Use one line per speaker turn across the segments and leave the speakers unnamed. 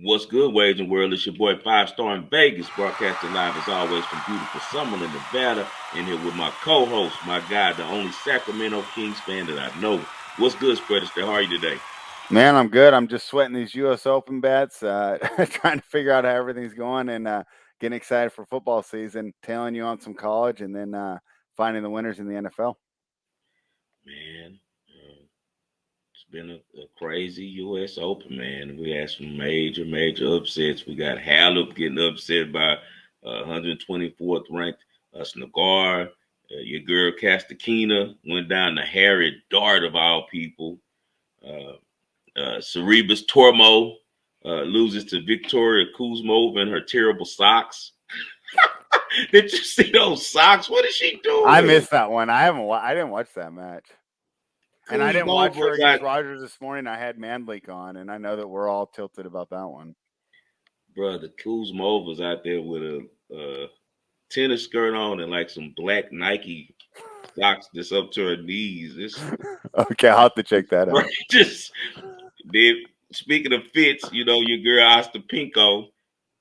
What's good, Wagering World? It's your boy Five Star in Vegas, broadcasting live as always from beautiful Summerlin, Nevada. In here with my co-host, my guy, the only Sacramento Kings fan that I know. What's good, Spread Astaire? How are you today?
Man, I'm good. I'm just sweating these U.S. Open bets, trying to figure out how everything's going, and getting excited for football season. Tailing you on some college, and then finding the winners in the NFL.
Man, it's been a crazy U.S. Open, man. We had some major upsets. We got Halep getting upset by 124th ranked Snagar. Your girl Castakina went down to Harry Dart of all people. Uh, Cerebus Tormo loses to Victoria Kuzmova in her terrible socks. Did you see those socks? What is she
I
doing?
missed that one. I didn't watch that match, and I didn't watch her
Kuzmova
against
got,
Rogers this morning. I had Manleak on, and I know that we're all tilted about that one.
brother, Kuzmova's out there with a tennis skirt on and like some black Nike socks that's up to her knees. It's
Okay, I'll have to check that
right.
out.
Just did. Speaking of fits, your girl Ostapinko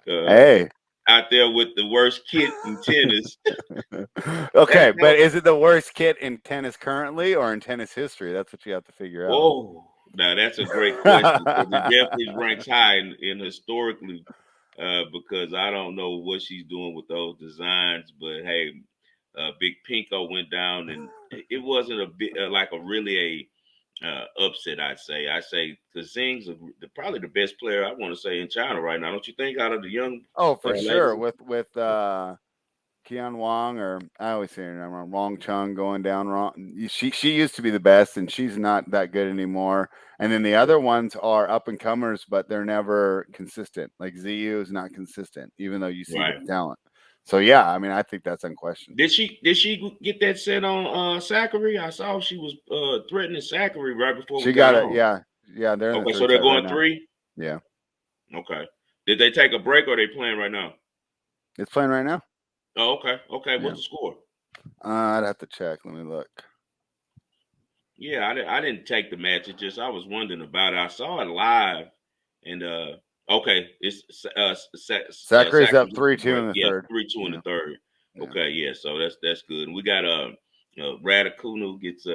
uh,
Hey,
out there with the worst kit in tennis.
okay,
That
but is it the worst kit in tennis currently or in tennis history? That's what you have to figure out.
Whoa. Now that's a great question because it definitely ranks high in historically, because I don't know what she's doing with those designs, but hey, Big Pinko went down and it wasn't a bit like a really a upset. I say because Zing's probably the best player I want to say in China right now. Don't you think out of the young
Oh, for sure.
ladies?
With Qian Wang, or I always say her name wrong, Wong Chung going down wrong. She used to be the best, and she's not that good anymore. And then the other ones are up and comers, but they're never consistent. Like ZU is not consistent, even though you see the
Right.
talent. So yeah, I mean, I think that's unquestioned.
Did she get that set on Zachary? I saw she was threatening Zachary right before we
She
got
got it.
on.
Yeah, they're in the
Okay, so
third
they're
set right
going
now.
three.
Yeah,
Okay. Did they take a break or are they playing right now?
it's playing right now.
Oh, okay. Okay.
Yeah,
What's the score?
I'd have to check. Let me look.
Yeah, I didn't take the match. It just I was wondering about it. I saw it live, and okay, it's
Zachary's up
Zachary gets the
3-2 in
break.
the
Yeah,
third.
3-2 in the
Yeah,
third.
yeah.
Okay, yeah. So that's good. And we got Radicunu gets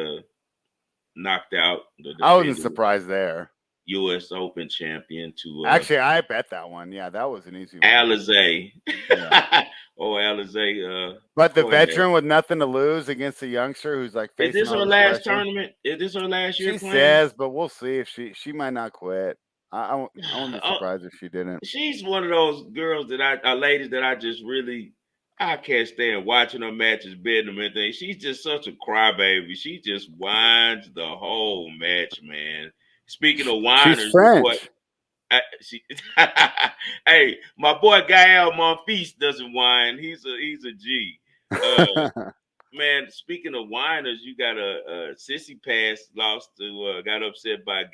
knocked out, the
I wasn't
defending
surprised there.
U.S. Open champion to
Actually, I bet that one. Yeah, that was an easy one.
Alizé.
Yeah.
Oh, Alizé.
But the
Go ahead.
veteran with nothing to lose against a youngster who's like
Is
facing
this
all
her
this
last
pressure.
tournament? Is this her last year
She
playing?
says, but we'll see if she might not quit. I won't be
Oh,
surprised if she didn't.
she's one of those girls ladies that I just really, I can't stand watching her matches, betting them and things. She's just such a crybaby. She just whines the whole match, man. Speaking of
She's
whiners, your boy,
French.
she, hey, my boy Gael Monfils doesn't whine. He's a G. Uh, Man, speaking of whiners, you got a Sissy Pass lost to got upset by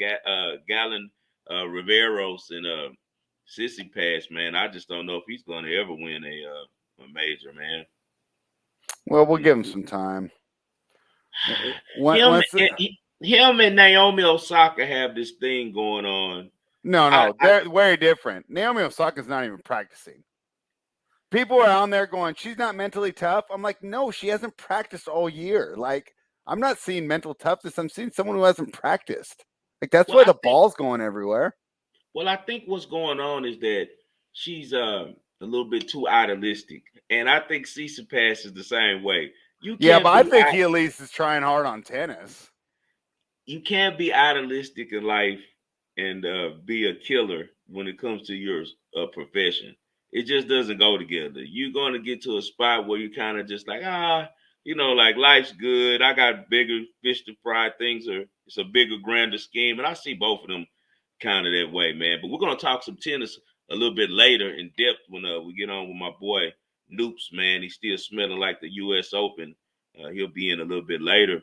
Galen Riveros and Sissy Pass. Man, I just don't know if he's going to ever win a major. Man,
Well, we'll give him some time.
him
Once
and him and Naomi Osaka have this thing going on. I,
no,
I
they're very different. Naomi Osaka's not even practicing. People are on there going, she's not mentally tough. I'm like, no, she hasn't practiced all year. Like, I'm not seeing mental toughness. I'm seeing someone who hasn't practiced. Like, that's
well,
why
I
the
think
ball's going everywhere.
I think what's going on is that she's a little bit too idealistic, and I think Cece Pass is the same way. You
Yeah,
can't
but I
be
think he at least is trying hard on tennis.
you can't be idealistic in life and be a killer when it comes to your profession. It just doesn't go together. You're going to get to a spot where you're kind of just like, like life's good. I got bigger fish to fry. It's a bigger, grander scheme. And I see both of them kind of that way, man. But we're going to talk some tennis a little bit later in depth when we get on with my boy Noops, man. He's still smelling like the U.S. Open. He'll be in a little bit later.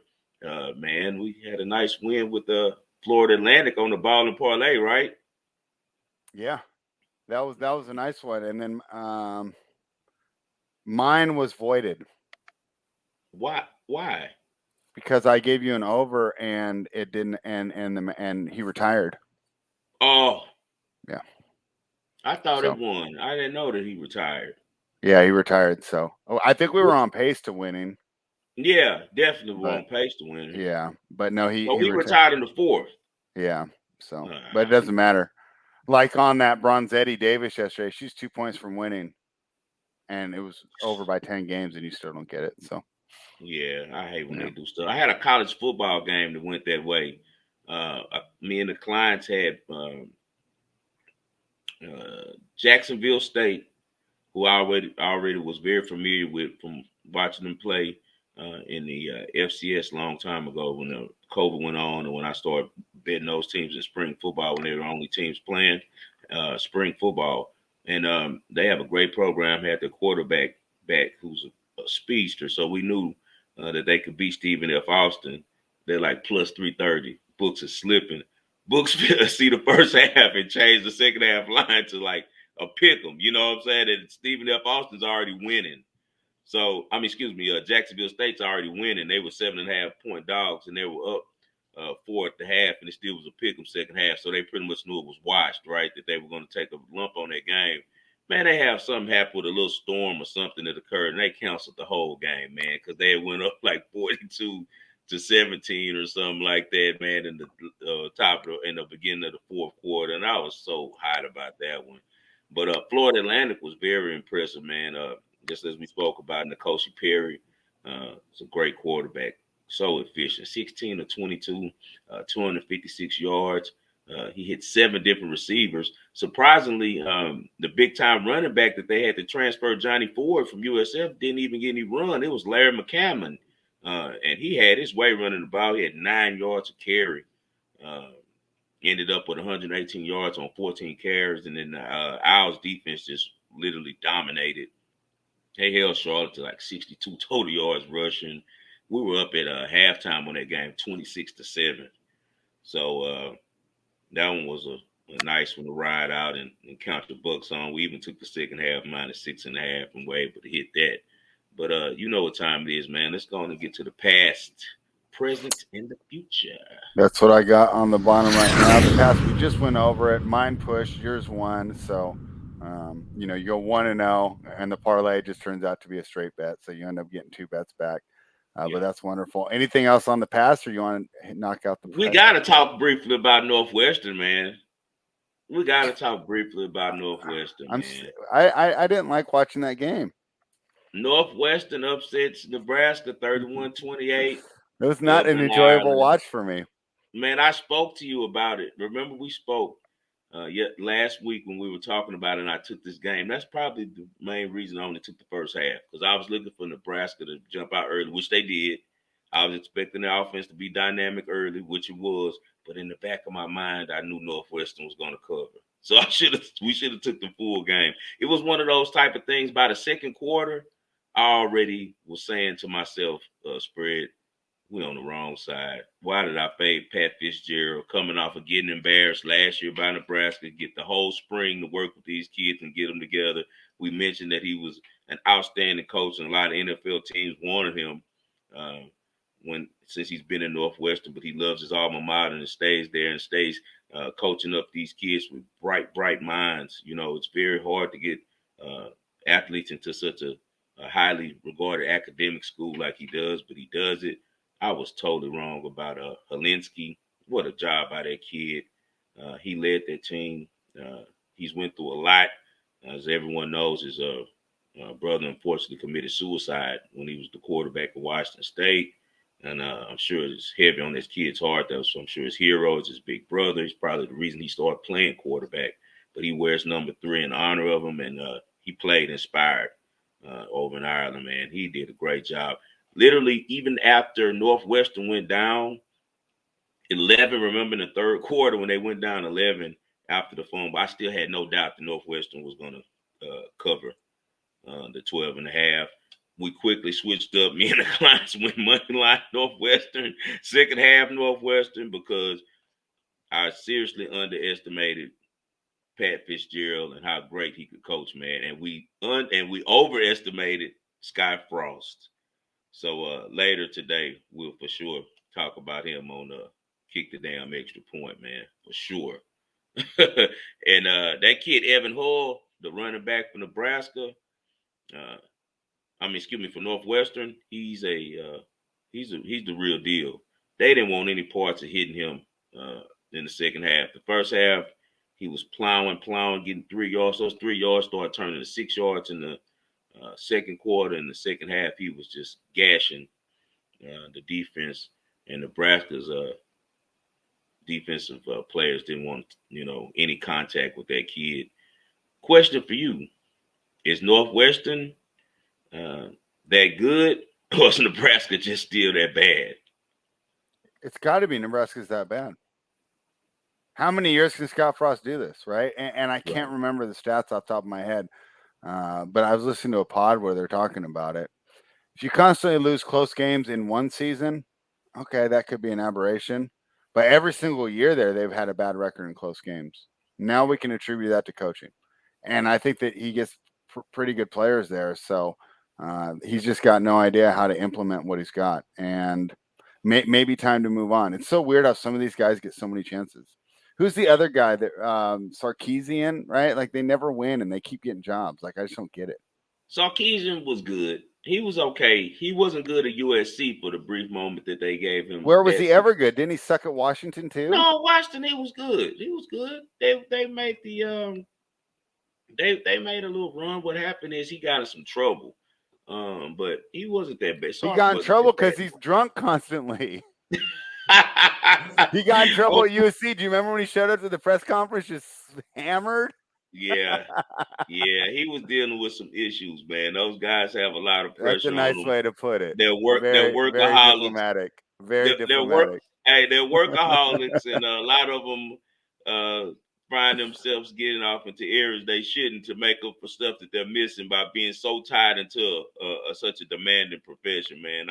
Man, we had a nice win with the Florida Atlantic on the Ball and Parlay, right?
Yeah, that was a nice one. And then mine was voided
Why? Why?
because I gave you an over and it didn't, and he retired.
Oh,
Yeah,
I thought it
So
won. I didn't know that he retired.
yeah, he retired. So I think we were
Wh-
on pace to winning,
Yeah, definitely we're
but
on pace to win it.
yeah, but no,
But
he
we
retired.
retired in the fourth.
Yeah, so but it
Uh,
doesn't matter. Like on that Bronzetti Davis yesterday, she's 2 points from winning, and it was over by 10 games, and you still don't get it. So
yeah, I hate when
yeah,
they do stuff. I had a college football game that went that way. Me and the clients had Jacksonville State, who I already was very familiar with from watching them play in the FCS long time ago when the COVID went on, and when I started betting those teams in spring football when they were only teams playing spring football. And they have a great program. Had the quarterback back who's a speedster, so we knew that they could beat Stephen F. Austin. They're like plus 330. Books are slipping. Books see the first half and change the second half line to like a pick 'em. You know what I'm saying? And Stephen F. Austin's already winning. So I mean, excuse me, Jacksonville State's already winning. They were 7.5 point dogs, and they were up four at the half, and it still was a pick 'em second half. So they pretty much knew it was washed, right? That they were going to take a lump on that game. Man, they have something happen with a little storm or something that occurred, and they canceled the whole game, man, because they had went up like 42-17 or something like that, man, in the top of in the beginning of the fourth quarter, and I was so hot about that one. But Florida Atlantic was very impressive, man. Just as we spoke about, N'Kosi Perry, is a great quarterback, so efficient. 16 of 22, 256 yards. He hit seven different receivers. Surprisingly, the big time running back that they had to transfer, Johnny Ford from USF, didn't even get any run. It was Larry McCammon, and he had his way running the ball. He had 9 yards to carry. Uh, Ended up with 118 yards on 14 carries, and then Owls defense just literally dominated. They held Charlotte to like 62 total yards rushing. We were up at halftime on that game, 26-7. So that one was a nice one to ride out and count the bucks on. We even took the second half minus 6.5 and were able to hit that. But you know what time it is, man. Let's go on and get to the past, present, and the future.
that's what I got on the bottom right now. The pass we just went over it. Mine pushed, yours won. So you go 1-0, and the parlay just turns out to be a straight bet. So you end up getting two bets back. But
Yeah.
that's wonderful. Anything else on the pass, or you want to knock out the
We
price?
got to talk briefly about Northwestern, man. We got to talk briefly about Northwestern,
I'm
man.
I didn't like watching that game.
Northwestern upsets Nebraska 31-28
It was not
up
an
in
enjoyable
Ireland.
watch for me.
Man, I spoke to you about it. Remember, we spoke yet last week when we were talking about it, and I took this game. That's probably the main reason I only took the first half because I was looking for Nebraska to jump out early, which they did. I was expecting the offense to be dynamic early, which it was. But in the back of my mind, I knew Northwestern was going to cover. So we should have took the full game. It was one of those type of things. By the second quarter, I already was saying to myself, spread, we on the wrong side. Why did I fade Pat Fitzgerald coming off of getting embarrassed last year by Nebraska, get the whole spring to work with these kids and get them together? We mentioned that he was an outstanding coach, and a lot of NFL teams wanted him uh, since he's been in Northwestern, but he loves his alma mater and stays there and stays coaching up these kids with bright minds. You know, it's very hard to get uh, athletes into such a highly regarded academic school like he does, but he does it. I was totally wrong about Helinski. What a job by that kid. He led that team. He's went through a lot. As everyone knows, his brother unfortunately committed suicide when he was the quarterback of Washington State. And I'm sure it's heavy on this kid's heart, though. So I'm sure his hero is his big brother. He's probably the reason he started playing quarterback. But he wears number 3 in honor of him, and he played inspired over in Ireland, man. He did a great job. Literally, even after Northwestern went down 11, remember in the third quarter when they went down 11 after the fumble, I still had no doubt that Northwestern was going to cover the 12 and a half. We quickly switched up. Me and the clients went money line Northwestern, second half Northwestern, because I seriously underestimated Pat Fitzgerald and how great he could coach, man. And we overestimated Sky Frost. So later today, we'll for sure talk about him on kick the damn extra point, man, for sure. And that kid Evan Hall, the running back from Nebraska, uh, excuse me, for Northwestern, he's the real deal. They didn't want any parts of hitting him in the second half. The first half, he was plowing, getting 3 yards. Those 3 yards started turning to 6 yards in the second quarter. In the second half, he was just gashing the defense, and Nebraska's defensive players didn't want any contact with that kid. Question for you: is Northwestern uh, that good, or is Nebraska just still that bad?
It's got to be Nebraska's that bad. How many years can Scott Frost do this, right? And I can't
Right.
remember the stats off the top of my head, but I was listening to a pod where they're talking about it. If you constantly lose close games in one season, okay, that could be an aberration. But every single year there, they've had a bad record in close games. Now we can attribute that to coaching. And I think that he gets pretty good players there. So he's just got no idea how to implement what he's got. And maybe time to move on. It's so weird how some of these guys get so many chances. Who's the other guy that Sarkeesian, right? Like they never win and they keep getting jobs. Like I just don't get it.
Sarkisian was good. He was okay. He wasn't good at USC for the brief moment that they gave him.
Where was
That
he ever good? Didn't he suck at Washington too?
no, Washington, he was good. He was good. They made the they made a little run. What happened is he got in some trouble. But he wasn't that bad.
He
Sark
got in
wasn't
trouble
that
because he's drunk constantly.
bad.
He got in trouble
Oh,
at USC. Do you remember when he showed up to the press conference just hammered?
yeah. Yeah, he was dealing with some issues, man. Those guys have a lot of
That's a
pressure on
nice
them.
way to put it.
They're
Very, very
workaholics.
diplomatic. Very
They're work.
diplomatic.
Hey, they're workaholics, and a lot of them find themselves getting off into areas they shouldn't to make up for stuff that they're missing by being so tied into such a demanding profession, man.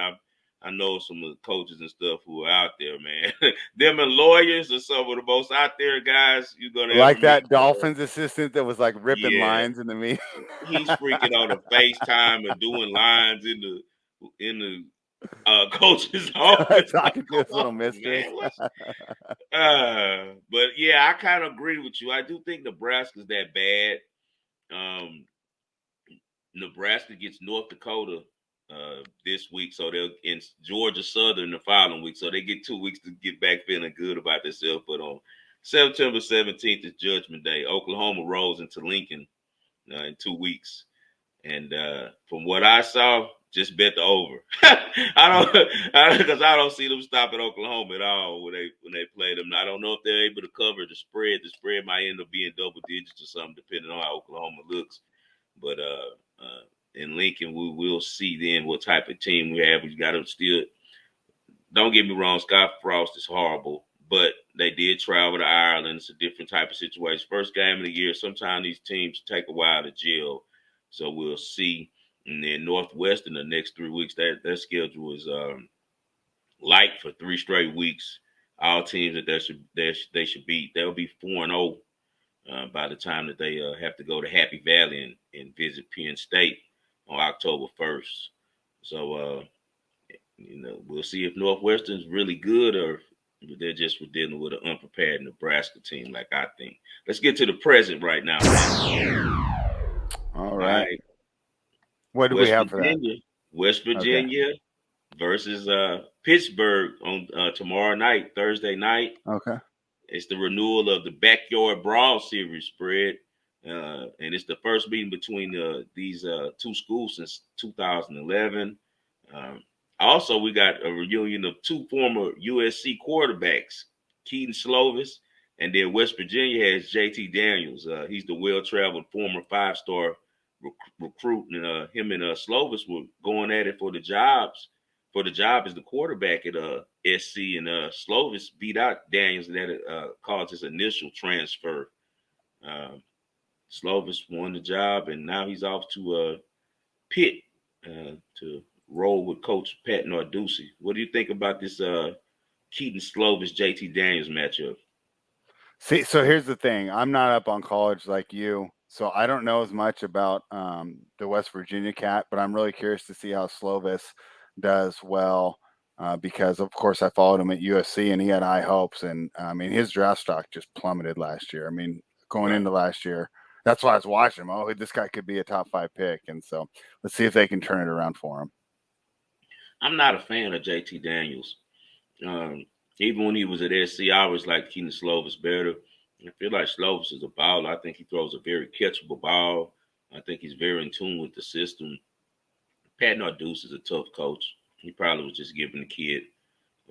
I know some of the coaches and stuff who are out there, man. Them and lawyers are some of the most out there guys you're gonna ever
Like
meet.
that Dolphins assistant that was like ripping
Yeah,
lines in the meeting.
he's freaking on the FaceTime and doing lines in the coach's office. Like,
Talking to
come
his little
on,
mistress.
man. But yeah, I kind of agree with you. I do think Nebraska's that bad. Um, Nebraska gets North Dakota this week, so they'll in Georgia Southern the following week. So they get 2 weeks to get back feeling good about themselves. But on September 17th is Judgment Day. Oklahoma rolls into Lincoln in 2 weeks. And from what I saw, just bet the over. Because I don't see them stopping Oklahoma at all when they play them. I don't know if they're able to cover the spread. The spread might end up being double digits or something, depending on how Oklahoma looks. But in Lincoln, we will see then what type of team we have. We got to still. Don't get me wrong, Scott Frost is horrible, but they did travel to Ireland. It's a different type of situation. First game of the year. Sometimes these teams take a while to gel, so we'll see. And then Northwestern the next 3 weeks. Their schedule is light for 3 straight weeks. All teams that they should beat. They'll be 4-0 by the time that they have to go to Happy Valley and visit Penn State on October 1st. So we'll see if Northwestern's really good or they're just dealing with an unprepared Nebraska team, like I think. Let's get to the present right now, man.
All
All
right.
right,
What do we
West
have for that?
Virginia, West
Okay.
Virginia versus Pittsburgh on tomorrow night, Thursday night.
Okay.
It's the renewal of the Backyard Brawl series spread. And it's the first meeting between these two schools since 2011. Um, Also, we got a reunion of two former USC quarterbacks, Keaton Slovis, and then West Virginia has JT Daniels. He's the well-traveled former five-star recruit, and him and Slovis were going at it for the jobs. For the job as the quarterback at SC, and Slovis beat out Daniels, and that caused his initial transfer. Um, Slovis won the job, and now he's off to Pitt to roll with Coach Pat Narduzzi. What do you think about this Keaton Slovis JT Daniels matchup?
See, so here's the thing. I'm not up on college like you, so I don't know as much about the West Virginia cat, but I'm really curious to see how Slovis does well because, of course, I followed him at USC and he had high hopes. And I mean, his draft stock just plummeted last year. I mean, going
Right.
into last year, that's why I was watching him. Oh, this guy could be a top 5 pick. And so let's see if they can turn it around for him.
I'm not a fan of JT Daniels. Um, Even when he was at SC, I always liked Keaton Slovis better. I feel like Slovis is a baller. I think he throws a very catchable ball. I think he's very in tune with the system. Pat Narduzzi is a tough coach. He probably was just giving the kid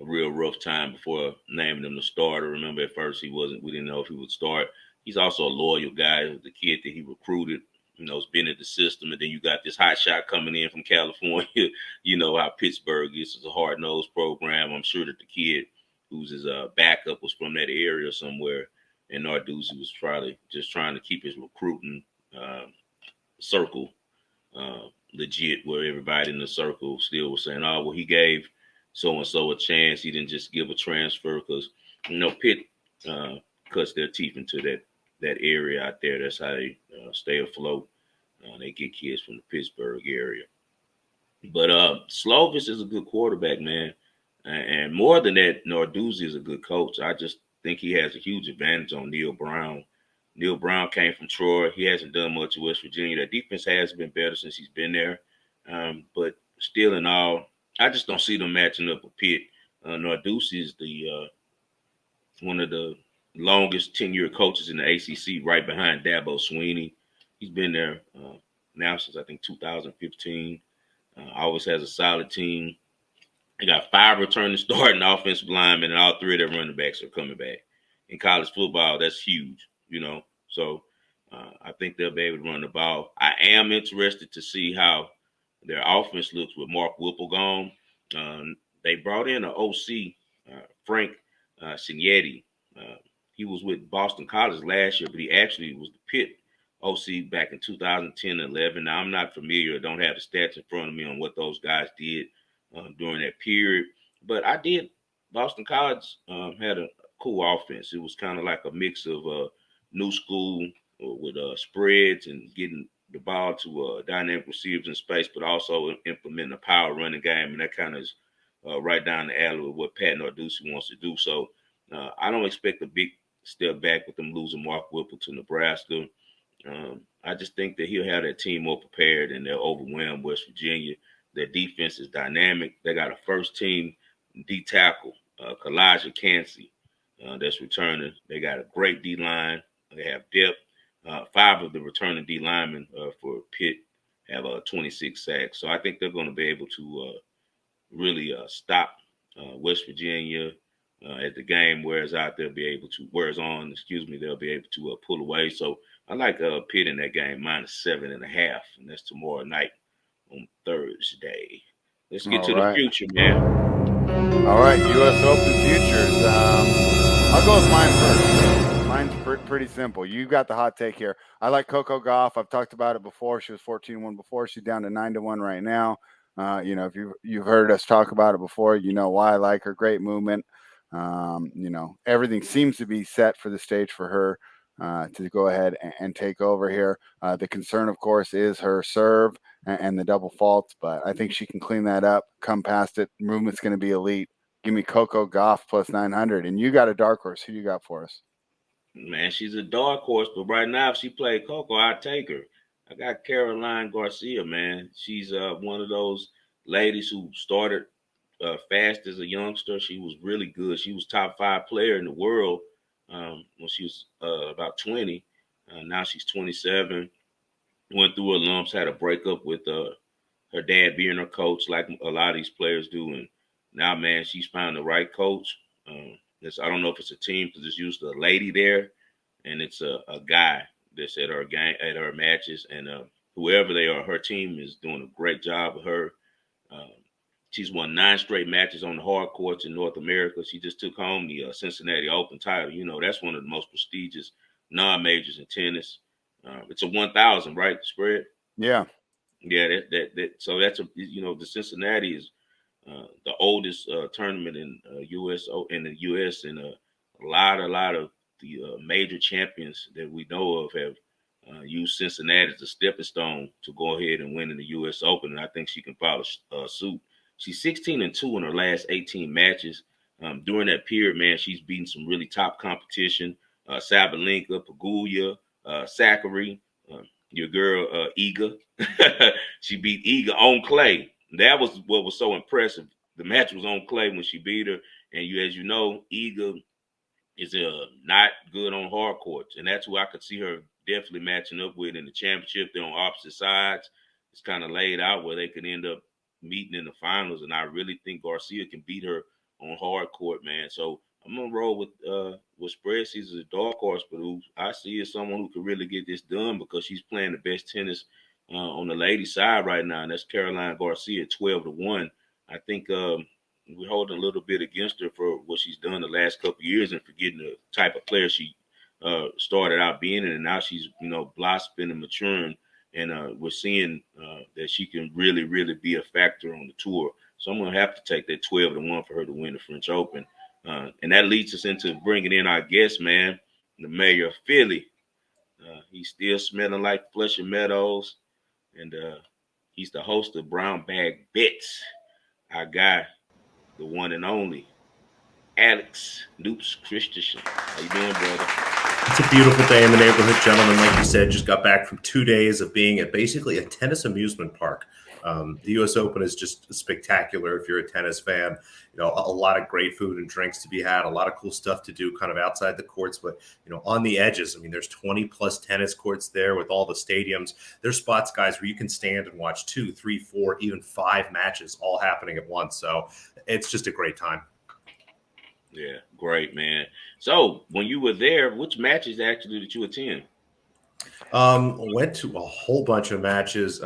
a real rough time before naming him the starter. Remember, at first he wasn't. We didn't know if he would start. He's also a loyal guy. The kid that he recruited, has been in the system. And then you got this hot shot coming in from California. You know how Pittsburgh is. It's a hard nosed program. I'm sure that the kid who's his backup was from that area somewhere. And Narduzzi was probably just trying to keep his recruiting uh, circle legit, where everybody in the circle still was saying, "Oh, well, he gave so and so a chance. He didn't just give a transfer because Pitt uh, cuts their teeth into that area out there. That's how they stay afloat. They get kids from the Pittsburgh area. But Slovis is a good quarterback, man. And more than that, Narduzzi is a good coach. I just think he has a huge advantage on Neil Brown. Neil Brown came from Troy. He hasn't done much at West Virginia. The defense has been better since he's been there. But still, in all, I just don't see them matching up with Pitt. Narduzzi is the one of the longest tenure coaches in the ACC, right behind Dabo Sweeney. He's been there now since I think 2015. Always has a solid team. They got 5 returning starting offensive linemen, and all 3 of their running backs are coming back. In college football, that's huge. So I think they'll be able to run the ball. I am interested to see how their offense looks with Mark Whipple gone. They brought in an OC, Frank Signetti. Uh, he was with Boston College last year, but he actually was the Pitt OC back in 2010-11. Now, I'm not familiar, don't have the stats in front of me on what those guys did during that period. But I did. Boston College had a cool offense. It was kind of like a mix of new school with spreads and getting the ball to dynamic receivers in space, but also implementing a power running game. And that kind of is right down the alley with what Pat Narduzzi wants to do. So I don't expect a big step back with them losing Mark Whipple to Nebraska. I just think that he'll have that team more prepared and they'll overwhelm West Virginia. Their defense is dynamic. They got a first team D tackle, Kalijah Cansey, that's returning. They got a great D line. They have depth. 5 of the returning D linemen for Pitt have 26 sacks. So I think they're going to be able to really stop West Virginia as the game wears out. They'll be able to wears on. Excuse me. They'll be able to pull away. So I like Pitt in that game -7.5, and that's tomorrow night on Thursday. Let's get
All
to the
right.
future, man.
All right. U.S. Open futures. I'll go with mine first. Mine's pretty simple. You got the hot take here. I like Coco Gauff. I've talked about it before. She was 14-1 before. She's down to 9-1 right now. If you've heard us talk about it before, you know why I like her. Great movement. Everything seems to be set for the stage for her to go ahead and take over here. The concern, of course, is her serve and the double faults, but I think she can clean that up, come past it. Movement's going to be elite. Give me Coco Gauff plus 900. And you got a dark horse. Who you got for us?
Man, she's a dark horse, but right now, if she played Coco, I'd take her. I got Caroline Garcia, man. She's one of those ladies who started fast as a youngster. She was really good. She was top 5 player in the world when she was about 20. Now she's 27. Went through her lumps, had a breakup with her dad being her coach, like a lot of these players do. And now, man, she's found the right coach. I don't know if it's a team because it's usually a lady there, and it's a guy that's at her game at her matches, and whoever they are, her team is doing a great job with her. Um, she's won 9 straight matches on the hard courts in North America. She just took home the Cincinnati Open title. That's one of the most prestigious non-majors in tennis. It's a 1,000, right? Spread.
Yeah.
Yeah, that. So that's the Cincinnati is the oldest tournament in the U.S. and a lot of the major champions that we know of have used Cincinnati as a stepping stone to go ahead and win in the U.S. Open, and I think she can follow suit. She's 16-2 in her last 18 matches. During that period, man, she's beaten some really top competition. Sabalenka, Pagula, Zachary, your girl Iga. She beat Iga on clay. That was what was so impressive. The match was on clay when she beat her, and as you know, Iga is not good on hard courts, and that's who I could see her definitely matching up with in the championship. They're on opposite sides. It's kind of laid out where they could end up meeting in the finals, and I really think Garcia can beat her on hard court, man. So I'm gonna roll with Spread. She's a dark horse, but who I see as someone who could really get this done because she's playing the best tennis on the ladies' side right now, and that's Caroline Garcia, 12-1. I think we're holding a little bit against her for what she's done the last couple of years and forgetting the type of player she started out being, and now she's blossoming and maturing, and we're seeing that she can really, really be a factor on the tour. So I'm gonna have to take that 12-1 for her to win the French Open, and that leads us into bringing in our guest, man, the mayor of Philly. He's still smelling like Flushing Meadows, and he's the host of Brown Bag Bets. Our guy, the one and only Alex Noops Christansen. How you doing, brother?
It's a beautiful day in the neighborhood, gentlemen. Like you said, just got back from 2 days of being at basically a tennis amusement park. The U.S. Open is just spectacular if you're a tennis fan. A lot of great food and drinks to be had, a lot of cool stuff to do kind of outside the courts, but, on the edges. I mean, there's 20 plus tennis courts there with all the stadiums. There's spots, guys, where you can stand and watch 2, 3, 4, even 5 matches all happening at once. So it's just a great time.
Yeah, great, man. So when you were there, which matches actually did you attend?
Went to a whole bunch of matches.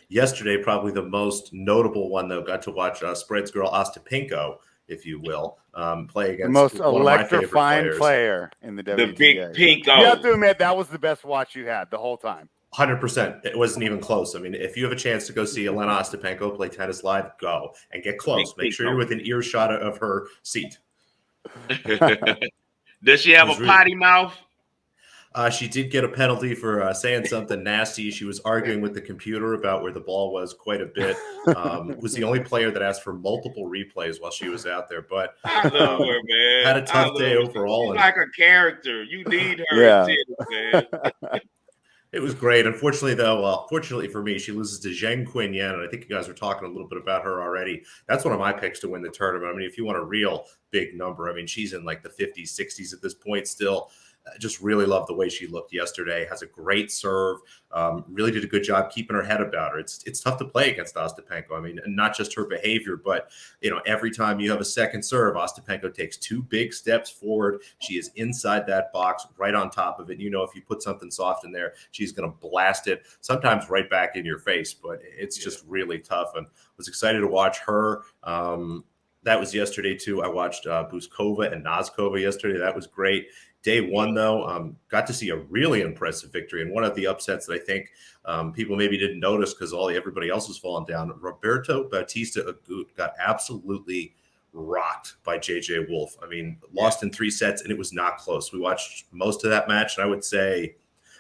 Yesterday, probably the most notable one, though, got to watch Spread's girl Ostapenko, if you will, play against
the most
one of my favorite
electrifying
players.
player in the WTA.
The big pink.
You have to admit that was the best watch you had the whole time.
100%. It wasn't even close. I mean, if you have a chance to go see Elena Ostapenko play tennis live, go and get close. Make sure you're within earshot of her seat.
Does she have a potty mouth?
She did get a penalty for saying something nasty. She was arguing with the computer about where the ball was quite a bit. Was the only player that asked for multiple replays while she was out there. But
I love her, man.
Had a tough day overall.
She's like a character. You need her in tennis, man.
It was great. Unfortunately, though, fortunately for me, she loses to Zheng Qinyan, and I think you guys were talking a little bit about her already. That's one of my picks to win the tournament. I mean, if you want a real big number, I mean, she's in like the 50s, 60s at this point still. Just really love the way she looked yesterday. Has a great serve. Really did a good job keeping her head about her. It's tough to play against Ostapenko. I mean, and not just her behavior, but every time you have a second serve, Ostapenko takes 2 big steps forward. She is inside that box, right on top of it. If you put something soft in there, she's going to blast it. Sometimes right back in your face, but it's just really tough. And was excited to watch her. That was yesterday too. I watched Buskova and Noskova yesterday. That was great. Day one, though, got to see a really impressive victory, and one of the upsets that I think people maybe didn't notice because everybody else was falling down. Roberto Bautista Agut got absolutely rocked by JJ Wolf. I mean, lost in 3 sets, and it was not close. We watched most of that match, and I would say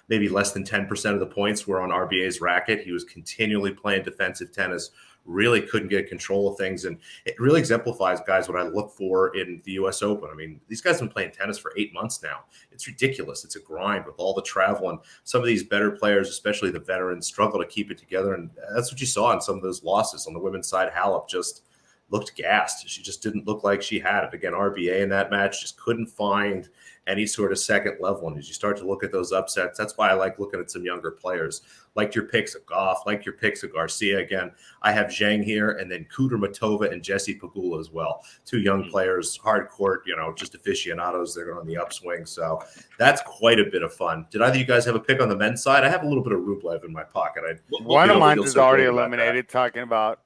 maybe less than 10% of the points were on RBA's racket. He was continually playing defensive tennis, really couldn't get control of things. And it really exemplifies, guys, what I look for in the U.S. Open. I mean, these guys have been playing tennis for 8 months now. It's ridiculous. It's a grind with all the travel. And some of these better players, especially the veterans, struggle to keep it together. And that's what you saw in some of those losses. On the women's side, Halep just looked gassed. She just didn't look like she had it. Again, RBA in that match just couldn't find any sort of second level. And as you start to look at those upsets, that's why I like looking at some younger players. Like your picks of Goff, like your picks of Garcia. Again, I have Zhang here, and then Kudermetova and Jessie Pegula as well. 2 young players, hard court, just aficionados. They're going on the upswing. So that's quite a bit of fun. Did either of you guys have a pick on the men's side? I have a little bit of Rublev in my pocket.
One of mine is already eliminated. Talking about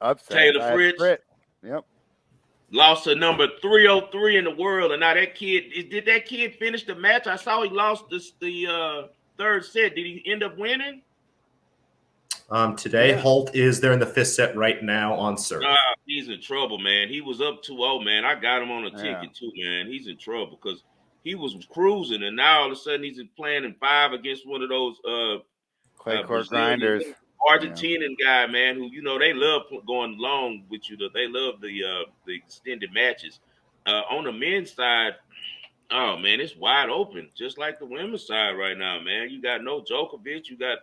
upset.
Taylor Fritz.
Yep.
Lost to number 303 in the world, and now did that kid finish the match? I saw he lost the 3rd set. Did he end up winning?
Today, Holt is there in the 5th set right now on serve.
He's in trouble, man. He was up 2-0, man. I got him on a ticket too, man. He's in trouble because he was cruising, and now all of a sudden he's playing in 5 against one of those
clay court grinders.
Argentinian guy, man, who they love going long with you. They love the extended matches. On the men's side, oh man, it's wide open, just like the women's side right now, man. You got no Djokovic, you got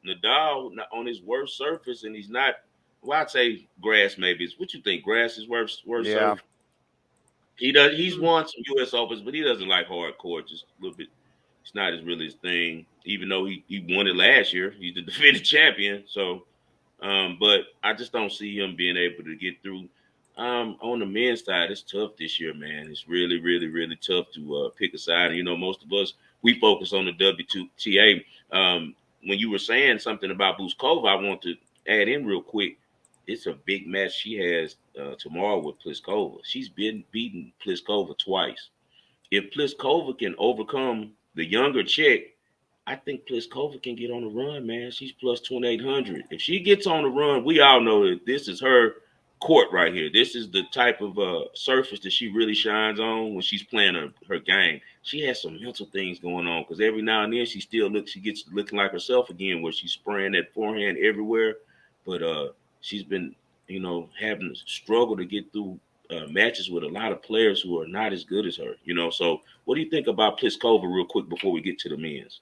Nadal on his worst surface, and he's not. Well, I'd say grass maybe. What you think? Grass is worst surface. He's won some U.S. Opens, but he doesn't like hard court. Just a little bit. It's not really his thing. Even though he won it last year, he's the defending champion. So, but I just don't see him being able to get through. On the men's side, it's tough this year, man. It's really, really, really tough to pick a side. And, most of us, we focus on the WTA. When you were saying something about Buzkova, I want to add in real quick. It's a big match she has tomorrow with Pliskova. She's been beaten Pliskova twice. If Pliskova can overcome the younger Czech, I think Pliskova can get on the run, man. She's plus 2,800. If she gets on the run, we all know that this is her court right here. This is the type of surface that she really shines on when she's playing her game. She has some mental things going on because every now and then she gets looking like herself again, where she's spraying that forehand everywhere. But she's been, having to struggle to get through matches with a lot of players who are not as good as her. So what do you think about Pliskova real quick before we get to the men's?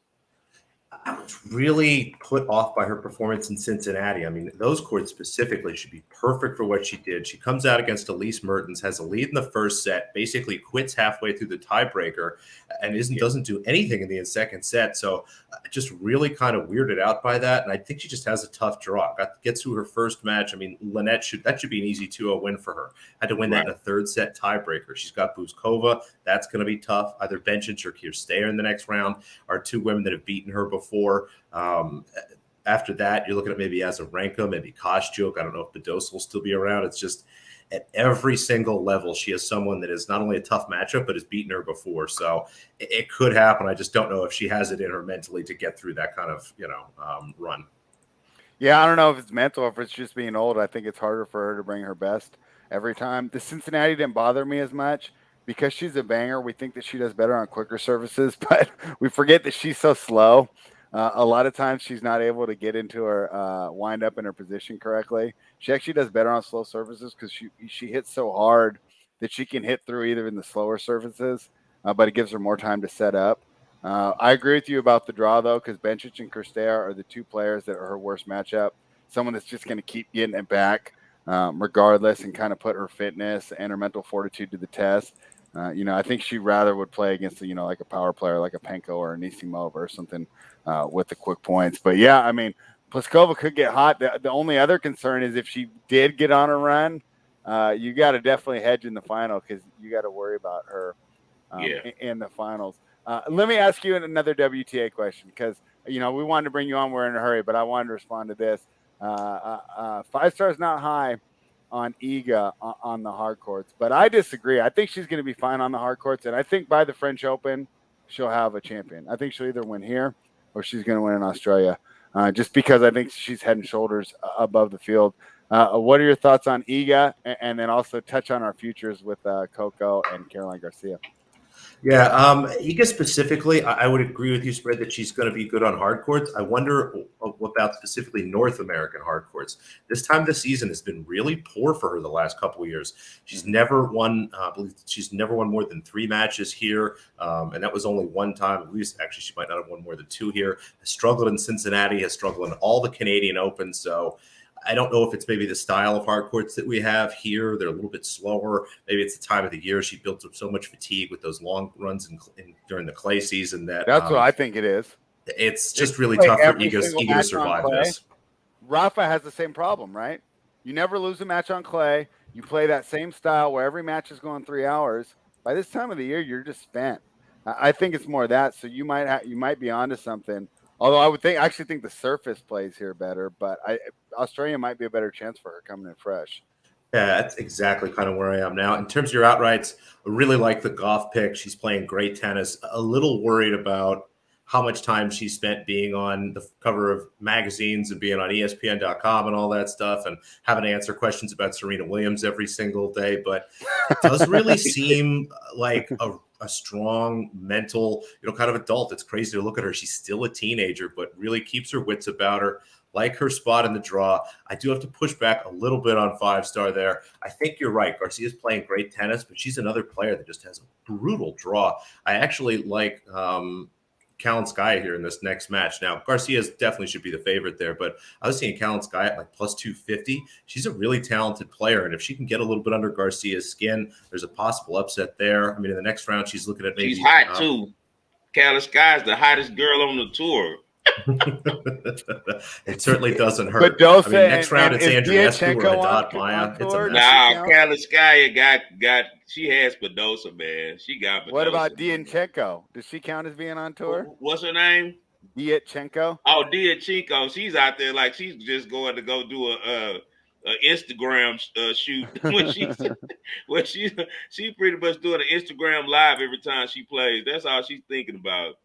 I was really put off by her performance in Cincinnati. I mean, those courts specifically should be perfect for what she did. She comes out against Elise Mertens, has a lead in the first set, basically quits halfway through the tiebreaker, and doesn't do anything in the second set. So just really kind of weirded out by that. And I think she just has a tough draw. Gets through her first match. I mean, Lynette should be an easy 2-0 win for her. Had to win that in a third set tiebreaker. She's got Buzkova. That's going to be tough. Either Bencic or Kirsteyer in the next round are two women that have beaten her before. After that, you're looking at maybe Azarenka, maybe Kostyuk. I don't know if Badosa will still be around. It's just at every single level, she has someone that is not only a tough matchup, but has beaten her before. So it could happen. I just don't know if she has it in her mentally to get through that kind of, run.
Yeah, I don't know if it's mental or if it's just being old. I think it's harder for her to bring her best every time. The Cincinnati didn't bother me as much because she's a banger. We think that she does better on quicker surfaces, but we forget that she's so slow. A lot of times she's not able to get into her wind up in her position correctly. She actually does better on slow surfaces because she hits so hard that she can hit through either in the slower surfaces, but it gives her more time to set up. I agree with you about the draw, though, because Bencic and Kirsteyer are the two players that are her worst matchup. Someone that's just going to keep getting it back regardless and kind of put her fitness and her mental fortitude to the test. I think she rather would play against, like a power player like a Penko or a Nisimova or something with the quick points. But, yeah, I mean, Pliskova could get hot. The only other concern is if she did get on a run, you got to definitely hedge in the final because you got to worry about her in the finals. Let me ask you another WTA question because, we wanted to bring you on. We're in a hurry, but I wanted to respond to this. 5 stars not high on Iga on the hard courts, but I disagree. I think she's going to be fine on the hard courts, and I think by the French Open, she'll have a champion. I think she'll either win here or she's going to win in Australia, just because I think she's head and shoulders above the field. What are your thoughts on Iga, and then also touch on our futures with Coco and Caroline Garcia?
Yeah, Iga specifically, I would agree with you, Spread, that she's going to be good on hard courts. I wonder about specifically North American hard courts. This time this season has been really poor for her the last couple of years. She's never won. I believe she's never won more than 3 matches here, and that was only one time. At least, actually, she might not have won more than 2 here. Has struggled in Cincinnati. Has struggled in all the Canadian Opens. So I don't know if it's maybe the style of hard courts that we have here. They're a little bit slower. Maybe it's the time of the year. She built up so much fatigue with those long runs during the clay season that's
what I think it is.
It's just really tough for Iga to survive this.
Rafa has the same problem, right? You never lose a match on clay. You play that same style where every match is going 3 hours. By this time of the year, you're just spent. I think it's more of that. So you might be onto something. Although I actually think the surface plays here better, but Australia might be a better chance for her coming in fresh.
Yeah, that's exactly kind of where I am now. In terms of your outrights, I really like the Goff pick. She's playing great tennis. A little worried about how much time she spent being on the cover of magazines and being on ESPN.com and all that stuff and having to answer questions about Serena Williams every single day. But it does really seem like a a strong mental, kind of adult. It's crazy to look at her. She's still a teenager, but really keeps her wits about her. Like her spot in the draw. I do have to push back a little bit on 5-star there. I think you're right. Garcia's playing great tennis, but she's another player that just has a brutal draw. I actually like Callan Sky here in this next match. Now, Garcia definitely should be the favorite there, but I was seeing Callan Sky at like plus 250. She's a really talented player, and if she can get a little bit under Garcia's skin, there's a possible upset there. I mean, in the next round, she's looking at maybe...
She's hot, too. Callan Sky's the hottest girl on the tour.
It certainly doesn't hurt.
Badosa,
I mean, next round it's Andreescu or
on
Haddad Maya. It's a mess.
Nah, Kaliskaya got she has Badosa, man. She got Badosa.
What about Diachenko? Does she count as being on tour?
What's her name?
Diachenko.
Oh, Diachenko. She's out there like she's just going to go do a Instagram shoot when she pretty much doing an Instagram live every time she plays. That's all she's thinking about.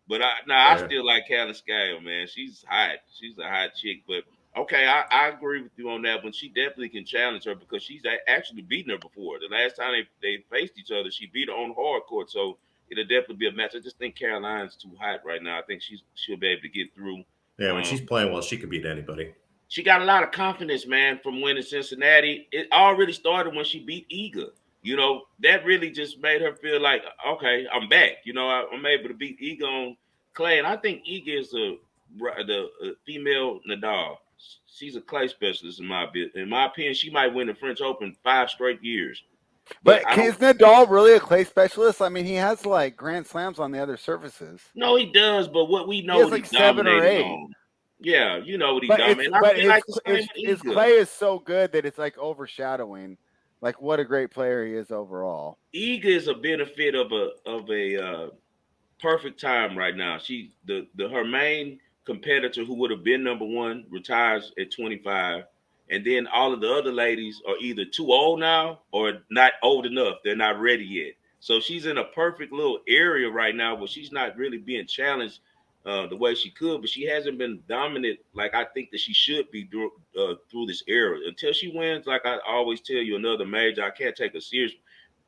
But I still like Kaliskaya, man. She's hot. She's a hot chick. But okay, I agree with you on that one. She definitely can challenge her because she's actually beaten her before. The last time they faced each other, she beat her on hard court. So it'll definitely be a match. I just think Caroline's too hot right now. I think she'll be able to get through.
Yeah, when she's playing well, she can beat anybody.
She got a lot of confidence, man, from winning Cincinnati. It all really started when she beat Iga. That really just made her feel like, okay, I'm back. I'm able to beat Iga on clay. And I think Iga is the female Nadal. She's a clay specialist in my opinion. She might win the French Open 5 straight years.
But is Nadal really a clay specialist? I mean, he has like Grand Slams on the other surfaces.
No, he does. But what we know,
he has like 7 or 8.
On. Yeah, you know what he
dominated. But his clay is so good that it's like overshadowing. Like what a great player he is overall.
Iga is a benefit of a perfect time right now. Her main competitor, who would have been number 1, retires at 25, and then all of the other ladies are either too old now or not old enough. They're not ready yet. So she's in a perfect little area right now where she's not really being challenged the way she could, but she hasn't been dominant like I think that she should be through this era. Until she wins, like I always tell you, another major, I can't take her serious.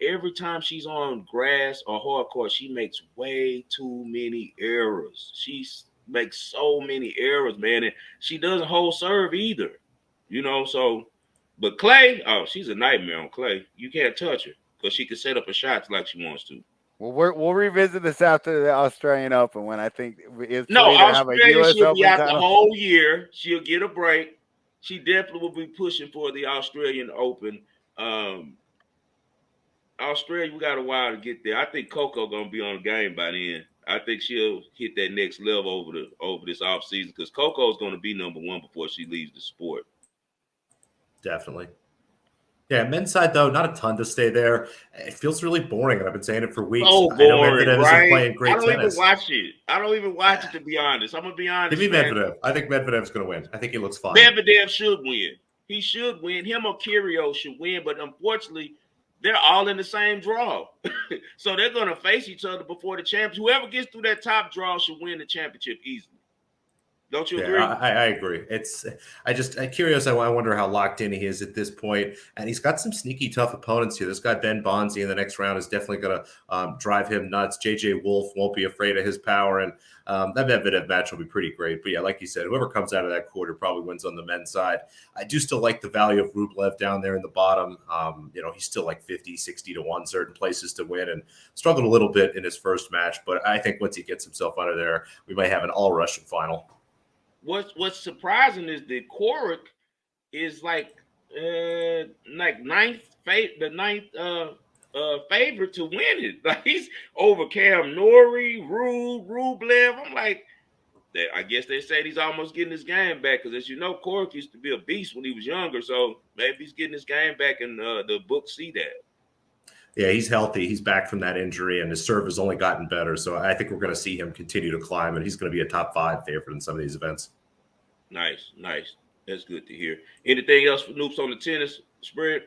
Every time she's on grass or hard court, she makes way too many errors. She makes so many errors, man, and she doesn't hold serve either. But clay, she's a nightmare on clay. You can't touch her because she can set up her shots like she wants to.
Well, we'll revisit this after the Australian Open when I think it's
Australia she'll be out the whole year. She'll get a break. She definitely will be pushing for the Australian Open. Australia, we got a while to get there. I think Coco gonna be on the game by then. I think she'll hit that next level over this offseason because Coco's gonna be number 1 before she leaves the sport.
Definitely. Yeah, men's side, though, not a ton to stay there. It feels really boring, and I've been saying it for weeks.
Oh, boring, I know Medvedev isn't
playing great tennis.
I don't even watch it, to be honest. I'm going to be honest.
Give me Medvedev. I think Medvedev's going to win. I think he looks fine.
Medvedev should win. He should win. Him or Kyrgios should win, but unfortunately, they're all in the same draw. So they're going to face each other before the champions. Whoever gets through that top draw should win the championship easily. Don't you agree?
I agree. Kyrgios, I wonder how locked in he is at this point. And he's got some sneaky tough opponents here. This guy, Ben Bonzi, in the next round is definitely going to drive him nuts. JJ Wolf won't be afraid of his power. And that Medvedev match will be pretty great. But yeah, like you said, whoever comes out of that quarter probably wins on the men's side. I do still like the value of Rublev down there in the bottom. He's still like 50, 60 to 1 certain places to win and struggled a little bit in his first match. But I think once he gets himself out of there, we might have an all-Russian final.
What's surprising is that Korik is like ninth favorite to win it. Like he's over Cam Norrie, Rublev. I'm like, I guess they said he's almost getting his game back because, as you know, Korik used to be a beast when he was younger. So maybe he's getting his game back, and the books see that.
Yeah, he's healthy. He's back from that injury, and his serve has only gotten better. So I think we're going to see him continue to climb, and he's going to be a top 5 favorite in some of these events.
Nice. That's good to hear. Anything else for Noops on the tennis spread?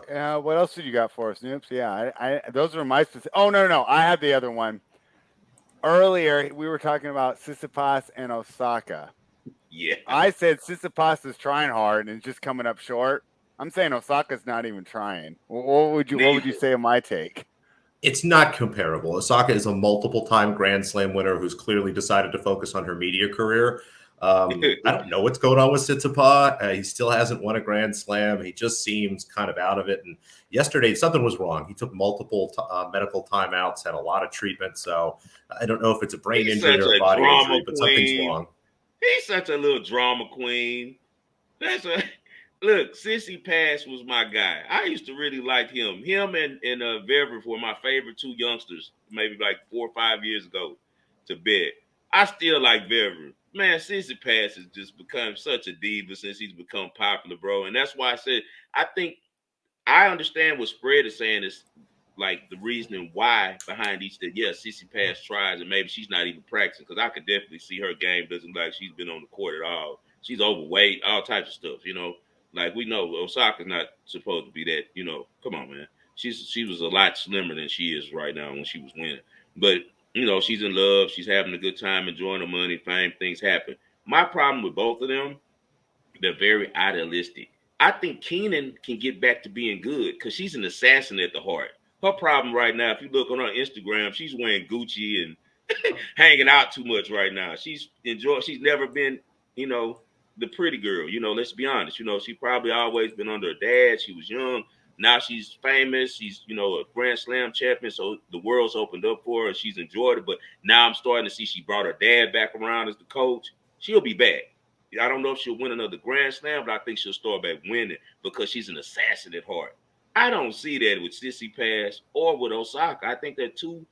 What else did you got for us, Noops? Yeah, I those are my specific. Oh, no. I have the other one. Earlier, we were talking about Tsitsipas and Osaka.
Yeah.
I said Tsitsipas is trying hard and just coming up short. I'm saying Osaka's not even trying. What would you say of my take?
It's not comparable. Osaka is a multiple-time Grand Slam winner who's clearly decided to focus on her media career. I don't know what's going on with Tsitsipas. He still hasn't won a Grand Slam. He just seems kind of out of it. And yesterday, something was wrong. He took multiple medical timeouts, had a lot of treatment. So I don't know if it's a brain
He's
injury
such
or a
a
body
drama
injury, but something's
queen.
wrong.
He's such a little drama queen. That's a look. Sissy Pass was my guy. I used to really like him. Him and Verver were my favorite two youngsters. Maybe like 4 or 5 years ago to bet. I still like Verver. Man, Sissy Pass has just become such a diva since he's become popular, bro. And that's why I said I think I understand what Spread is saying is like the reasoning why behind each that yeah, Cece Pass tries and maybe she's not even practicing because I could definitely see her game doesn't look like she's been on the court at all. She's overweight, all types of stuff, you know. Like we know Osaka's not supposed to be that, you know. Come on, man. She was a lot slimmer than she is right now when she was winning. But you know, she's in love, she's having a good time, enjoying the money, fame, things happen. My problem with both of them, they're very idealistic. I think Keenan can get back to being good because she's an assassin at the heart. Her problem right now, if you look on her Instagram, she's wearing Gucci and hanging out too much right now. She's never been, you know, the pretty girl. You know, let's be honest. You know, she probably always been under her dad. She was young. Now she's famous. She's, you know, a Grand Slam champion. So the world's opened up for her and she's enjoyed it. But now I'm starting to see she brought her dad back around as the coach. She'll be back. I don't know if she'll win another Grand Slam, but I think she'll start back winning because she's an assassin at heart. I don't see that with Sissy Pass or with Osaka. I think they're too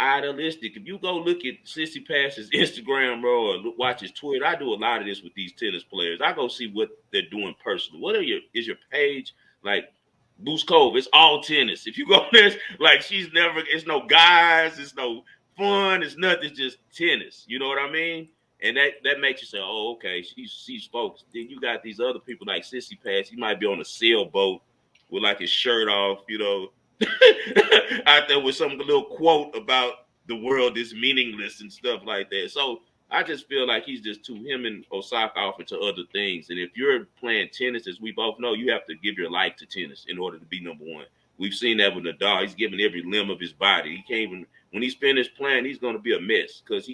idealistic. If you go look at Sissy Pass's Instagram, bro, or watch his Twitter, I do a lot of this with these tennis players. I go see what they're doing personally. Is your page like Boost Cove? It's all tennis. If you go there, like it's no guys, it's no fun, it's nothing, it's just tennis. You know what I mean? And that makes you say, oh, okay, she's focused. Then you got these other people like Sissy Pass. He might be on a sailboat with like his shirt off, you know, out there with some little quote about the world is meaningless and stuff like that. So I just feel like he's just him and Osaka off into other things. And if you're playing tennis, as we both know, you have to give your life to tennis in order to be number one. We've seen that with Nadal. He's giving every limb of his body. He can't even, when he's finished playing, he's going to be a mess because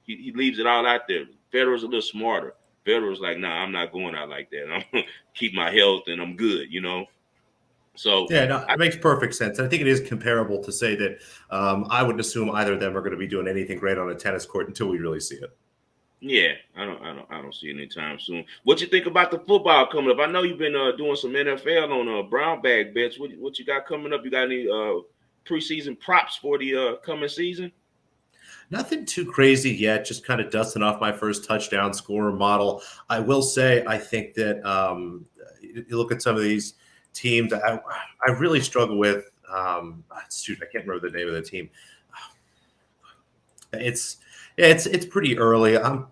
he leaves it all out there. Federer's a little smarter. Federer's like, nah, I'm not going out like that. I'm going to keep my health and I'm good, you know? So
yeah, no, it makes perfect sense. I think it is comparable to say that I would assume either of them are going to be doing anything great on a tennis court until we really see it.
Yeah, I don't see it anytime soon. What you think about the football coming up? I know you've been doing some NFL on brown bag bets. What you got coming up? You got any preseason props for the coming season?
Nothing too crazy yet, just kind of dusting off my first touchdown scorer model. I will say, I think that you look at some of these teams, I really struggle with. Shoot, I can't remember the name of the team. It's pretty early. I'm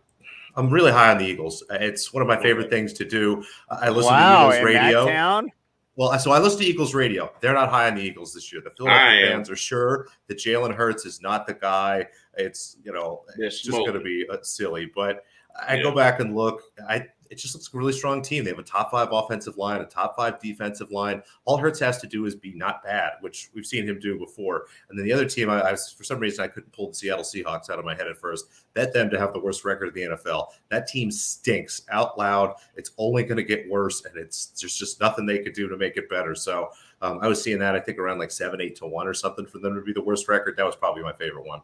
really high on the Eagles. It's one of my favorite things to do. I listen to Eagles radio.
That town?
Well, so I listen to Eagles radio. They're not high on the Eagles this year. The Philadelphia fans are sure that Jalen Hurts is not the guy. It's, it's just going to be silly. But I go back and look. It just looks like a really strong team. They have a top 5 offensive line, a top 5 defensive line. All Hurts has to do is be not bad, which we've seen him do before. And then the other team, I for some reason, I couldn't pull the Seattle Seahawks out of my head at first. Bet them to have the worst record in the NFL. That team stinks out loud. It's only going to get worse, and there's just nothing they could do to make it better. So I was seeing that, I think, around like 7-8 to 1 or something for them to be the worst record. That was probably my favorite one.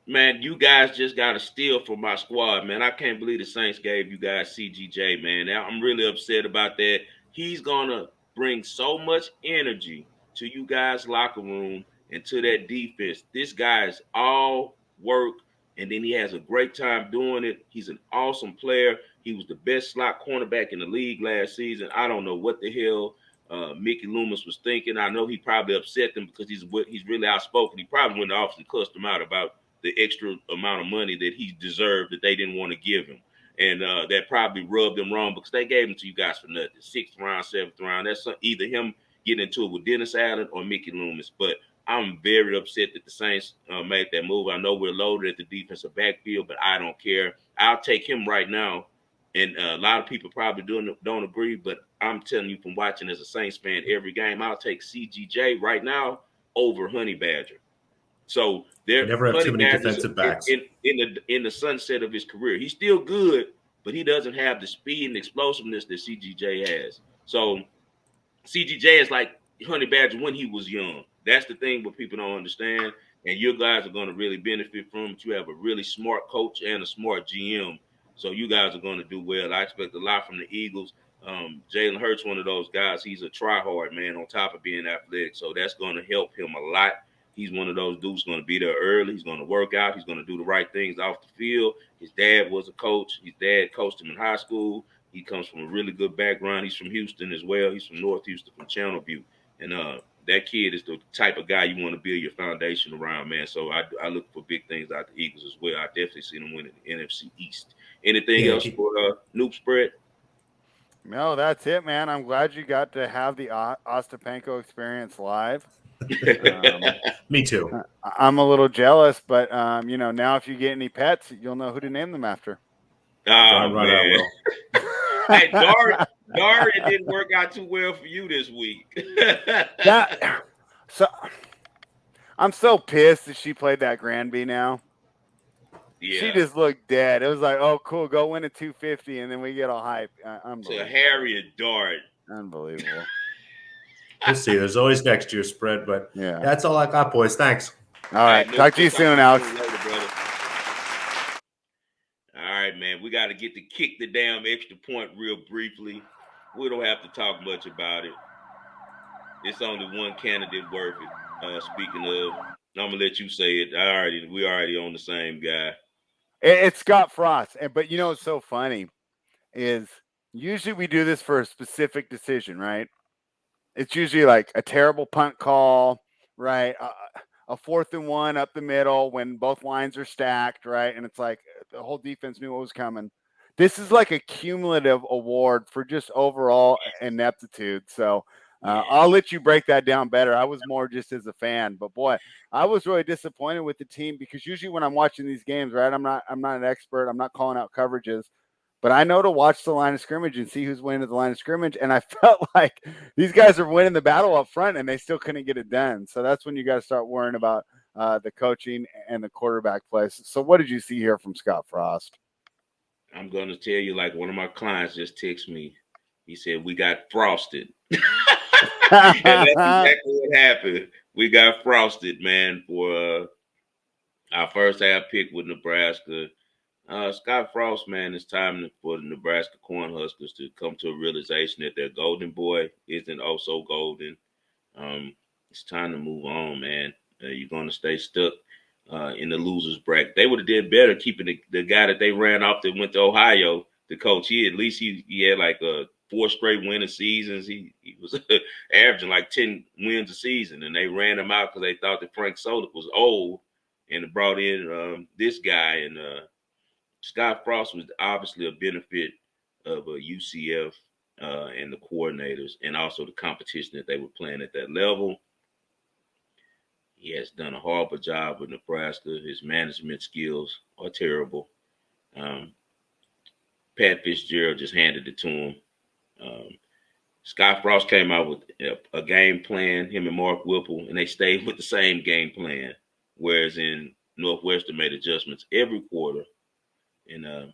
Man, you guys just got a steal from my squad, man. I can't believe the Saints gave you guys CGJ, man. I'm really upset about that. He's going to bring so much energy to you guys' locker room and to that defense. This guy is all work, and then he has a great time doing it. He's an awesome player. He was the best slot cornerback in the league last season. I don't know what the hell Mickey Loomis was thinking. I know he probably upset them because he's really outspoken. He probably went to the office and cussed them out about the extra amount of money that he deserved that they didn't want to give him. And that probably rubbed them wrong because they gave him to you guys for nothing. 6th round, 7th round. That's either him getting into it with Dennis Allen or Mickey Loomis. But I'm very upset that the Saints made that move. I know we're loaded at the defensive backfield, but I don't care. I'll take him right now. And a lot of people probably don't agree, but I'm telling you from watching as a Saints fan every game, I'll take CGJ right now over Honey Badger. So
You never have too many defensive backs
in the sunset of his career. He's still good, but he doesn't have the speed and explosiveness that CGJ has. So CGJ is like Honey Badger when he was young. That's the thing what people don't understand. And you guys are going to really benefit from it. You have a really smart coach and a smart GM. So you guys are going to do well. I expect a lot from the Eagles. Jalen Hurts, one of those guys. He's a try-hard man on top of being athletic. So that's going to help him a lot. He's one of those dudes going to be there early. He's going to work out. He's going to do the right things off the field. His dad was a coach. His dad coached him in high school. He comes from a really good background. He's from Houston as well. He's from North Houston, from Channelview. And that kid is the type of guy you want to build your foundation around, man. So I look for big things out the Eagles as well. I definitely see them winning the NFC East. Anything else for Noops Spread?
No, that's it, man. I'm glad you got to have the Ostapenko experience live.
Me too.
I'm a little jealous, but now if you get any pets, you'll know who to name them after.
Oh, man. Hey, Daria didn't work out too well for you this week.
So I'm so pissed that she played that Granby now. Yeah. She just looked dead. It was like, oh, cool, go win a 250, and then we get all hype.
To Harriet Dart.
Unbelievable.
We'll
see. There's always next year's spread, but
yeah,
that's all I got, boys. Thanks.
All right. Talk to you soon, Alex.
All right, man. We got to get to kick the damn extra point real briefly. We don't have to talk much about it. It's only one candidate worth it. Speaking of, I'm going to let you say it. We already on the same guy.
It's Scott Frost. But you know what's so funny is usually we do this for a specific decision, right? It's usually like a terrible punt call, right? A 4th and 1 up the middle when both lines are stacked, right? And it's like the whole defense knew what was coming. This is like a cumulative award for just overall ineptitude. So I'll let you break that down better. I was more just as a fan, but boy, I was really disappointed with the team because usually when I'm watching these games, right, I'm not an expert. I'm not calling out coverages, but I know to watch the line of scrimmage and see who's winning at the line of scrimmage. And I felt like these guys are winning the battle up front and they still couldn't get it done. So that's when you got to start worrying about the coaching and the quarterback play. So what did you see here from Scott Frost?
I'm going to tell you, like one of my clients just texted me. He said, we got frosted. And that's exactly what happened. We got frosted, man, for our first half pick with Nebraska. Scott Frost, man, it's time for the Nebraska Cornhuskers to come to a realization that their golden boy isn't also golden. It's time to move on, man. You're going to stay stuck in the loser's bracket. They would have did better keeping the guy that they ran off that went to Ohio, the coach. At least he had like 4 straight winning seasons. He was averaging like 10 wins a season, and they ran him out because they thought that Frank Solich was old, and it brought in this guy. And Scott Frost was obviously a benefit of UCF and the coordinators, and also the competition that they were playing at that level. He has done a horrible job with Nebraska. His management skills are terrible. Pat Fitzgerald just handed it to him. Scott Frost came out with a game plan, him and Mark Whipple, and they stayed with the same game plan, whereas in Northwestern made adjustments every quarter. And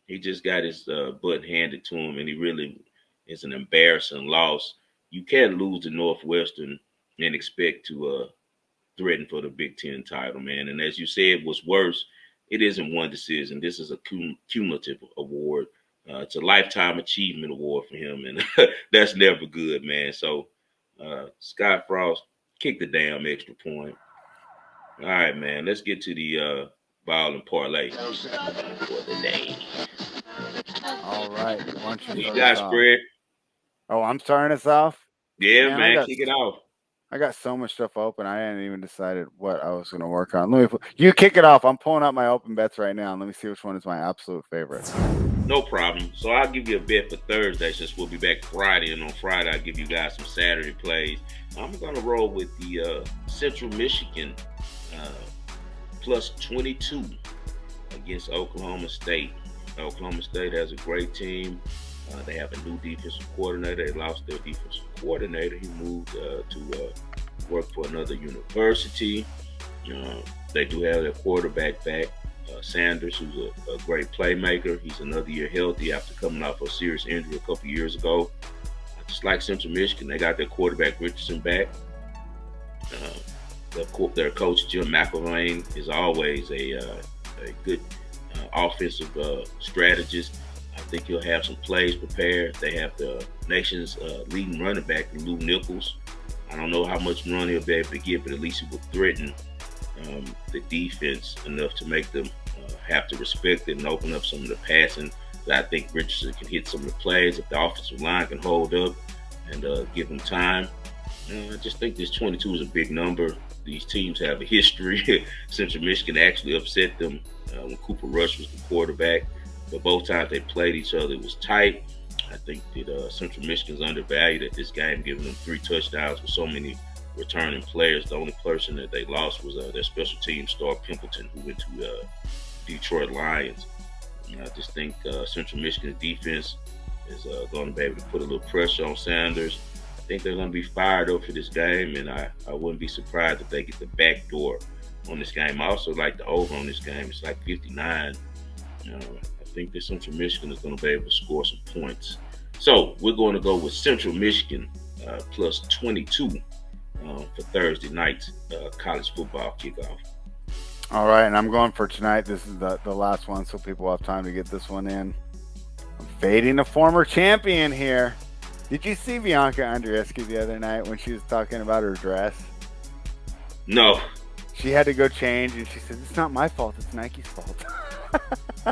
he just got his butt handed to him, and he really is an embarrassing loss. You can't lose to Northwestern and expect to threaten for the Big Ten title, man. And as you said, what's worse, it isn't one decision. This is a cumulative award. It's a lifetime achievement award for him, and that's never good, man. So Scott Frost, kick the damn extra point. All right, man, let's get to the Ball and Parlay for the day.
All right. Why don't you
got Spread?
Oh, I'm starting us off?
Yeah, man, kick it off.
I got so much stuff open. I hadn't even decided what I was going to work on. You kick it off. I'm pulling up my open bets right now, and let me see which one is my absolute favorite.
No problem. So I'll give you a bet for Thursday since we'll be back Friday, and on Friday I'll give you guys some Saturday plays. I'm going to roll with the Central Michigan plus 22 against Oklahoma State. Oklahoma State has a great team. They have a new defensive coordinator. They lost their defensive coordinator. He moved to work for another university. They do have their quarterback back, Sanders, who's a great playmaker. He's another year healthy after coming off a serious injury a couple years ago. Just like Central Michigan, they got their quarterback Richardson back. Their coach, Jim McElwain, is always a good offensive strategist. I think he'll have some plays prepared. They have the nation's leading running back, Lou Nichols. I don't know how much run he'll be able to get, but at least he will threaten the defense enough to make them have to respect it and open up some of the passing. I think Richardson can hit some of the plays if the offensive line can hold up and give them time. I just think this 22 is a big number. These teams have a history. Central Michigan actually upset them when Cooper Rush was the quarterback. But both times they played each other, it was tight. I think that Central Michigan's undervalued at this game, giving them 3 touchdowns with so many returning players. The only person that they lost was their special team star, Pimpleton, who went to Detroit Lions. And I just think Central Michigan's defense is going to be able to put a little pressure on Sanders. I think they're going to be fired up for this game, and I wouldn't be surprised if they get the back door on this game. I also like the over on this game. It's like 59. I think that Central Michigan is going to be able to score some points. So we're going to go with Central Michigan plus 22 for Thursday night's college football kickoff.
All right, and I'm going for tonight. This is the last one, so people have time to get this one in. I'm fading a former champion here. Did you see Bianca Andreescu the other night when she was talking about her dress?
No.
She had to go change, and she said, "It's not my fault. It's Nike's fault."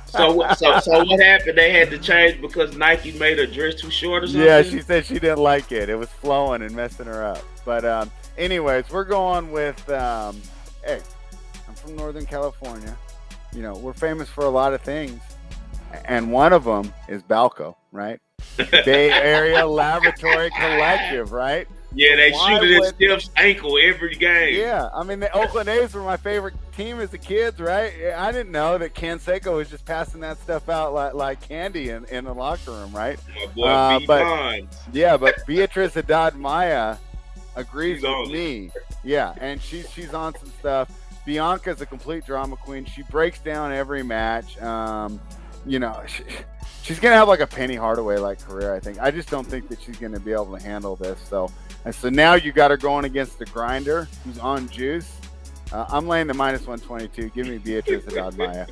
So what happened? They had to change because Nike made her dress too short or something?
Yeah, she said she didn't like it. It was flowing and messing her up. But anyways, we're going with, hey, I'm from Northern California. You know, we're famous for a lot of things. And one of them is Balco, right? Bay Area Laboratory Collective, right?
Yeah, they shoot it at Steph's ankle every game.
Yeah, I mean, the Oakland A's were my favorite team as a kid, right? I didn't know that Canseco was just passing that stuff out like candy in the locker room, right?
My boy,
but Beatrice Haddad Maya agrees with me. Yeah, and she's on some stuff. Bianca's a complete drama queen. She breaks down every match. You know, she's going to have like a Penny Hardaway-like career, I think. I just don't think that she's going to be able to handle this. So now you got her going against the grinder who's on juice. I'm laying the minus 122. Give me Beatrice Haddad Maya.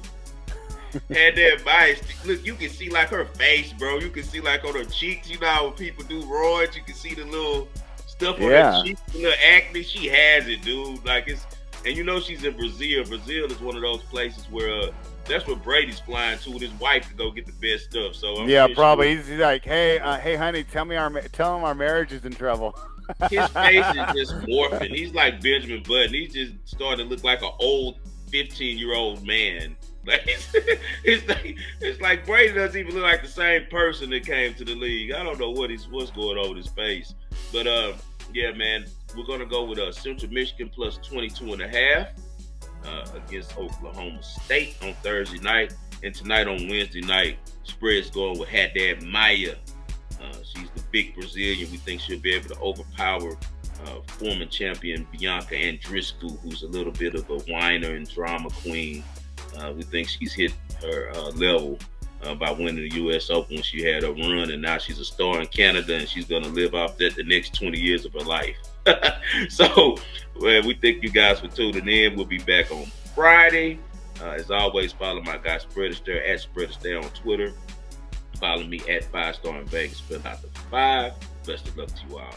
And that bias. Look, you can see like her face, bro. You can see like on her cheeks. You know how when people do roids, you can see the little stuff on her cheeks, the little acne. She has it, dude. Like it's, and you know she's in Brazil. Brazil is one of those places where that's where Brady's flying to with his wife to go get the best stuff. So
probably he's like, hey, honey, tell him our marriage is in trouble.
His face is just morphing. He's like Benjamin Button. He's just starting to look like an old 15-year-old man. Like it's like Brady doesn't even look like the same person that came to the league. I don't know what's going on with his face. But yeah, man, we're gonna go with Central Michigan plus 22.5 against Oklahoma State on Thursday night, and tonight on Wednesday night, spread's going with Haddad Maya. She's the big Brazilian. We think she'll be able to overpower former champion Bianca Andreescu, who's a little bit of a whiner and drama queen. We think she's hit her level by winning the U.S. Open when she had a run, and now she's a star in Canada, and she's going to live off that the next 20 years of her life. So, we thank you guys for tuning in. We'll be back on Friday. As always, follow my guy Spread Astaire at Spread Astaire on Twitter. Follow me at 5 Star in Vegas. Spell out the 5. Best of luck to you all.